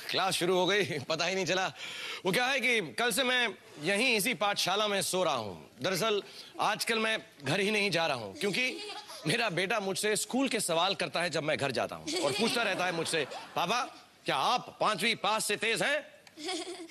Class शुरू हो गई, पता ही नहीं चला। वो क्या है कि कल से मैं यहीं इसी पाठशाला में सो रहा हूँ। दरअसल आजकल मैं घर ही नहीं जा रहा हूँ क्योंकि मेरा बेटा मुझसे स्कूल के सवाल करता है जब मैं घर जाता हूँ और पूछता रहता है मुझसे, पापा क्या आप 5वीं पास से तेज हैं?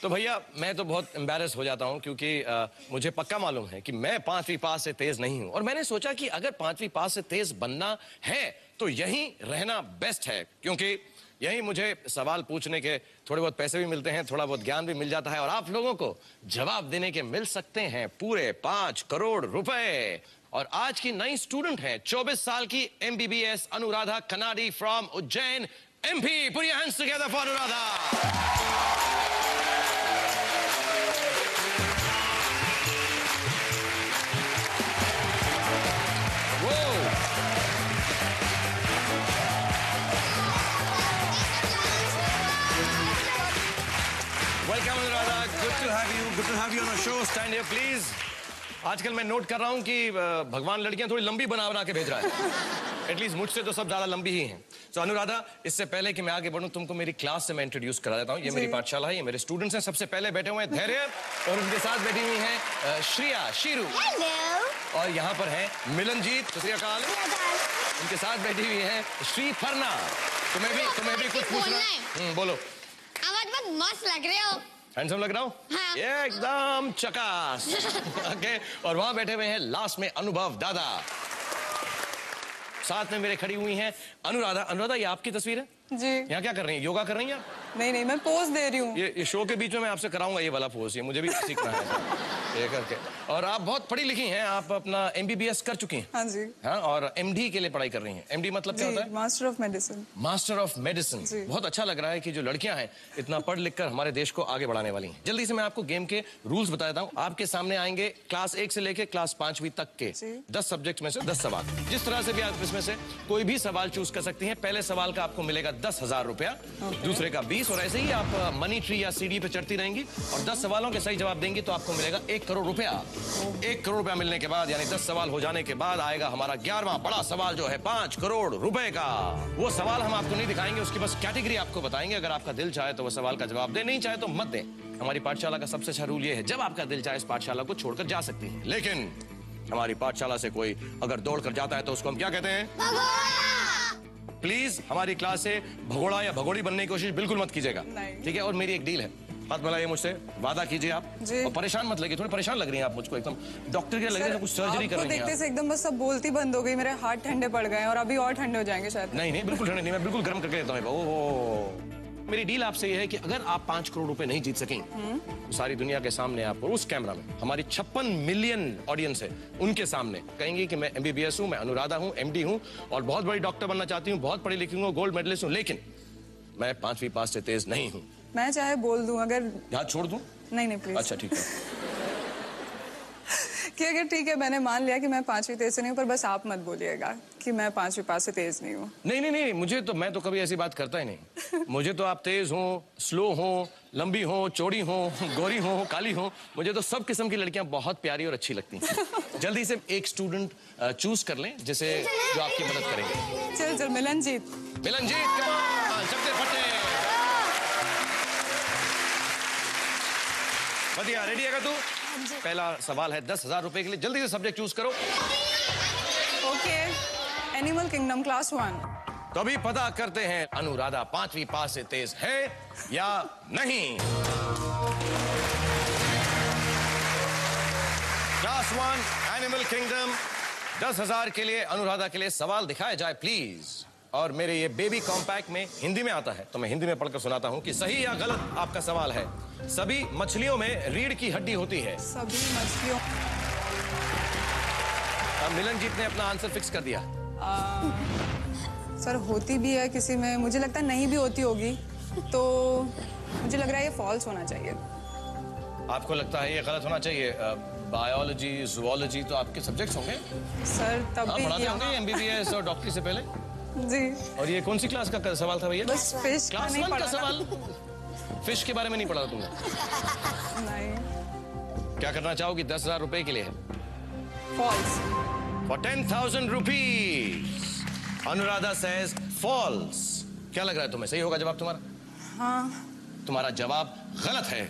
तो भैया मैं तो बहुत एम्बैरेस हो जाता हूँ क्योंकि मुझे पक्का मालूम है कि मैं 5वीं पास से तेज नहीं हूँ। और मैंने सोचा कि अगर 5वीं पास से तेज बनना है तो यहीं रहना बेस्ट है, क्योंकि यहीं मुझे सवाल पूछने के थोड़े बहुत पैसे भी मिलते हैं, थोड़ा बहुत ज्ञान भी मिल जाता है और आप लोगों को जवाब देने के मिल सकते हैं पूरे 5 करोड़ रुपए। और आज की नई स्टूडेंट है 24 साल की MBBS Anuradha Kanadi from Ujjain MP. Put your hands together for Anuradha. Welcome Anuradha. Good to have you. Good to have you on our show. Stand here, please. आजकल मैं नोट कर रहा हूँ कि भगवान लड़कियां थोड़ी लंबी बना के भेज रहा है। एटलीस्ट मुझसे तो सब ज्यादा लंबी ही हैं। तो अनुराधा, इससे पहले कि मैं आगे बढ़ूं तुमको मेरी क्लास से मैं इंट्रोड्यूस करा देता हूँ। ये मेरी पाठशाला है, ये मेरे स्टूडेंट्स हैं। सबसे पहले बैठे हुए हैं धैर्य और उनके साथ बैठी हुई हैं श्रिया, शीरू। और यहाँ पर है मिलनजीत, सत श्री अकाल। उनके साथ बैठी हुई है श्री फरना। तुम्हें भी कुछ पूछना? बोलो। बहुत मस्त लग रहे हो। हैंडसम लग रहा हूँ? हाँ। एकदम चकास। ओके। और वहां बैठे हुए हैं लास्ट में अनुभव दादा। साथ में मेरे खड़ी हुई हैं अनुराधा। अनुराधा, ये आपकी तस्वीर है जी। यहाँ क्या कर रही हैं? योगा कर रही हैं? नहीं, मैं पोज दे रही हूँ। ये शो के बीच में मैं आपसे कराऊंगा ये वाला पोज, ये मुझे भी सीखना है ये करके। और आप बहुत पढ़ी लिखी हैं, आप अपना MBBS कर चुकी हैं? हाँ जी। हाँ, और MD के लिए पढ़ाई कर रही हैं। MD मतलब क्या होता है? Master of medicine. Master of medicine. बहुत अच्छा लग रहा है कि जो लड़कियां हैं इतना पढ़ लिख कर हमारे देश को आगे बढ़ाने वाली हैं। जल्दी से मैं आपको गेम के रूल्स बता देता हूँ। आपके सामने आएंगे क्लास 1 से लेके क्लास 5वीं तक के 10 सब्जेक्ट में से 10 सवाल। जिस तरह से भी आप इसमें से कोई भी सवाल चूज कर सकती हैं। पहले सवाल का आपको मिलेगा 10,000 रुपया, दूसरे का 20, और ऐसे ही आप मनी ट्री या सीढ़ी पे चढ़ती रहेंगी और 10 सवालों के सही जवाब देंगी तो आपको मिलेगा 1 करोड़ रुपया। 1 करोड़ रुपया मिलने के बाद, यानी 10 सवाल हो जाने के बाद आएगा हमारा 11वां बड़ा सवाल जो है 5 करोड़ रुपए का। वो सवाल हम आपको नहीं दिखाएंगे, उसकी बस कैटेगरी आपको बताएंगे। अगर आपका दिल चाहे तो वो सवाल का जवाब दे, नहीं चाहे तो मत दे। हमारी पाठशाला का सबसे अच्छा रूल ये है, जब आपका दिल चाहे इस पाठशाला को छोड़कर जा सकती है। लेकिन हमारी पाठशाला से कोई अगर दौड़ कर जाता है तो उसको हम क्या कहते हैं? प्लीज हमारी क्लास से भगोड़ा या भगोड़ी बनने की कोशिश बिल्कुल मत कीजिएगा, ठीक है? और मेरी एक डील है, हाथ मिलाइए मुझसे, वादा कीजिए आप। और परेशान मत लगे, थोड़ी परेशान लग रही हैं आप मुझको, एकदम डॉक्टर के लग रहे हैं कुछ सर्जरी कर रही हैं। देखते से एकदम बस सब बोलती बंद हो गई, मेरे हाथ ठंडे पड़ गए और अभी और ठंडे हो जाएंगे शायद। नहीं बिल्कुल ठंडे नहीं, मैं बिल्कुल गर्म करके देता हूँ। मेरी डील आपसे ये है कि अगर आप 5 करोड़ रुपए नहीं जीत सकें तो सारी दुनिया के सामने आपको उस कैमरा में, हमारी 56 मिलियन ऑडियंस है उनके सामने कहेंगे कि मैं MBBS हूँ, मैं अनुराधा हूँ, MD हूँ और बहुत बड़ी डॉक्टर बनना चाहती हूँ, बहुत पढ़ी लिखी हूँ, गोल्ड मेडलिस्ट हूँ, लेकिन मैं 5वीं पास से तेज नहीं हूँ। मैं चाहे बोल दूं, अगर हाथ छोड़ दूं? नहीं प्लीज। अच्छा ठीक है कि अगर ठीक है, मैंने मान लिया कि मैं 5वीं तेज से नहीं हूँ, पर बस आप मत बोलिएगा कि मैं 5वीं पास से तेज नहीं हूँ। नहीं, मैं तो कभी ऐसी बात करता ही नहीं। मुझे तो आप तेज हो, स्लो हो, लंबी हो, चौड़ी हो, गोरी हो, काली हो, मुझे तो सब किस्म की लड़कियां बहुत प्यारी और अच्छी लगती हैं। जल्दी से एक स्टूडेंट चूज कर लें जिसे जो आपकी मदद करेंगे। चल मिलनजीत, चपटे फटे बढ़िया। रेडी है तू? पहला सवाल है 10,000 रुपए के लिए, जल्दी से सब्जेक्ट चूज करो। Okay, animal kingdom class 1। तो अभी पता करते हैं अनुराधा 5वीं पास से तेज है या नहीं। क्लास 1 एनिमल किंगडम, 10,000 के लिए अनुराधा के लिए सवाल दिखाया जाए प्लीज। और मेरे ये बेबी कॉम्पैक्ट में हिंदी में आता है तो मैं हिंदी में पढ़कर सुनाता हूं कि सही या गलत आपका सवाल है। सभी मछलियों में रीढ़ की हड्डी होती है। सभी मछलियों। अब मिलनजीत ने अपना आंसर फिक्स कर दिया। सर होती भी है किसी में, मुझे लगता है नहीं भी होती होगी, तो मुझे लग रहा है ये फॉल्स होना चाहिए। आपको लगता है ये गलत होना चाहिए? बायोलॉजी, ज़ूलॉजी तो आपके सब्जेक्ट्स होंगे सर, तब भी पढ़ाते होंगे MBBS और डॉक्टरी से पहले जी। और ये कौन सी क्लास का सवाल था भैया? बस फिश क्लास 1 का सवाल। फिश के बारे में नहीं पढ़ा तुमने? नहीं। क्या करना चाहोगी? 10,000 रुपए के लिए है। फॉल्स। For 10,000 rupees अनुराधा says false। क्या लग रहा है तुम्हें, सही होगा जवाब तुम्हारा? हाँ तुम्हारा जवाब गलत है।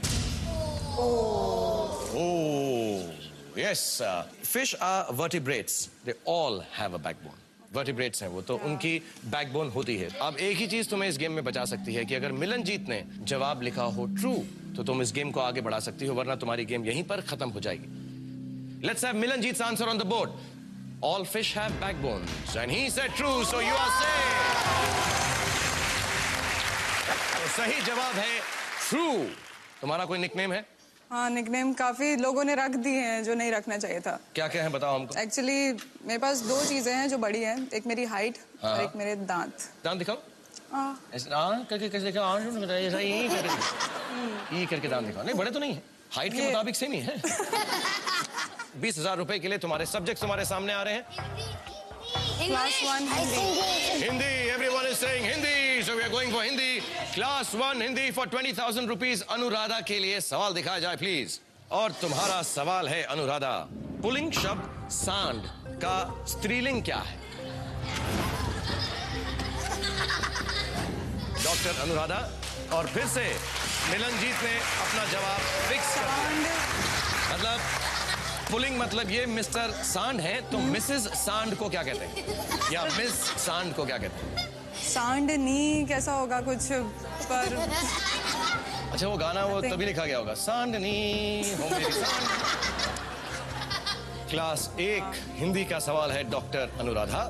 Yes, fish are vertebrates, they all have a backbone. Vertebrates हैं वो, तो उनकी बैकबोन होती है। अब एक ही चीज तुम्हें इस गेम में बचा सकती है कि अगर मिलनजीत ने जवाब लिखा हो ट्रू तो तुम इस गेम को आगे बढ़ा सकती हो, वरना तुम्हारी गेम यहीं पर खत्म हो जाएगी। Let's have Milanjeet's answer on the board. All fish have backbones and he said true, so you are safe. तो सही जवाब है ट्रू। तुम्हारा कोई निकनेम है? हाँ, निकनेम काफी लोगों ने रख दिए हैं जो नहीं रखना चाहिए था। क्या क्या है बताओ हमको। एक्चुअली मेरे पास दो चीजें हैं जो बड़ी हैं, एक मेरी हाइट और एक मेरे दांत। दांत दिखाओ। ऐसे करके कैसे दिखाओ? ऐसा ई करके दांत दिखाओ। नहीं, बड़े तो नहीं है, हाइट के मुताबिक सेम ही है। 20,000 रुपए के लिए तुम्हारे सब्जेक्ट तुम्हारे सामने आ रहे हैं। Class 1 Hindi, everyone is saying Hindi, so we are going for Hindi. Class 1 Hindi for 20,000 rupees। Anuradha के लिए सवाल दिखाया जाए प्लीज। और तुम्हारा सवाल है अनुराधा, पुल्लिंग शब्द सांड का स्त्रीलिंग क्या है? डॉक्टर अनुराधा, और फिर से मिलनजीत ने अपना जवाब फिक्स कर दिया। मतलब पुलिंग मतलब ये मिस्टर सांड है, तो मिसेस सांड को क्या कहते हैं, या मिस सांड को क्या कहते हैं? सांडनी कैसा होगा कुछ, पर अच्छा वो गाना वो तभी लिखा गया होगा, सांडनी हो मेरी सांड। क्लास 1 हिंदी का सवाल है डॉक्टर अनुराधा।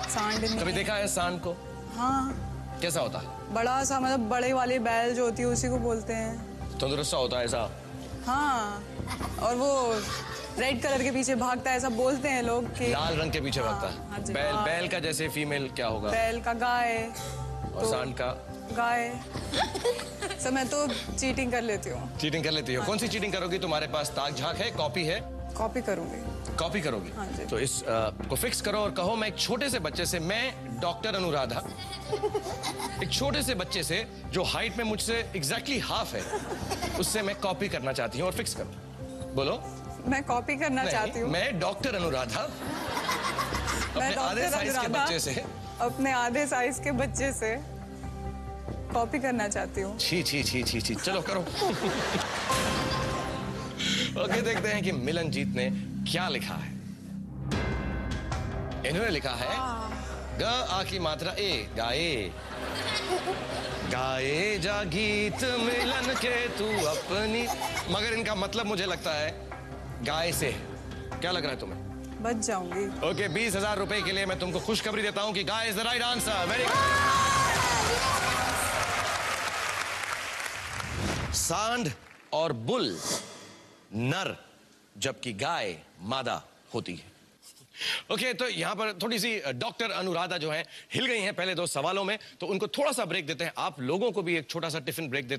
सांडनी कभी देखा है सांड को? हाँ। कैसा होता है? बड़ा सा, मतलब बड़े वाली बैल जो होती है उसी को बोलते हैं। तंदुरुस्त सा होता है ऐसा? हाँ, और वो रेड कलर के पीछे भागता है, ऐसा बोलते हैं लोग कि लाल रंग के पीछे भागता है। हाँ जी, बैल, हाँ। बैल का जैसे फीमेल क्या होगा? बैल का गाय, और सांड का गाय। सर मैं तो चीटिंग कर लेती हूँ। चीटिंग कर लेती हो? कौन सी चीटिंग करोगी? तुम्हारे पास ताक झाक है, कॉपी है? कॉपी करूंगी। कॉपी करोगी? हाँ जी। तो इस को फिक्स करो और कहो, मैं एक छोटे से बच्चे से, मैं डॉक्टर अनुराधा, एक छोटे से बच्चे से जो हाइट में मुझसे एग्जैक्टली हाफ है, उससे मैं कॉपी करना चाहती हूँ, और फिक्स करो। बोलो। मैं कॉपी करना चाहती हूँ। मैं डॉक्टर अनुराधा अपने आधे साइज के बच्चे से, अपने आधे साइज के बच्चे से कॉपी करना चाहती हूँ। छी छी छी छी छी, चलो करो। ओके, देखते हैं कि मिलनजीत ने क्या लिखा है। इन्होंने लिखा है ग आ की मात्रा ए, गाए। गाए जा गीत मिलन के तू अपनी, मगर इनका मतलब मुझे लगता है गाय से। क्या लग रहा है तुम्हें? बच जाऊंगी। ओके, 20,000 रुपए के लिए मैं तुमको खुशखबरी देता हूं कि guy is the right answer. Very good. सांड और बुल नर, जबकि गाय मादा होती है। ओके, तो यहां पर थोड़ी सी डॉक्टर अनुराधा जो है हिल गई हैं पहले 2 सवालों में, तो उनको थोड़ा सा ब्रेक देते हैं। आप लोगों को भी एक छोटा सा टिफिन ब्रेक देते हैं।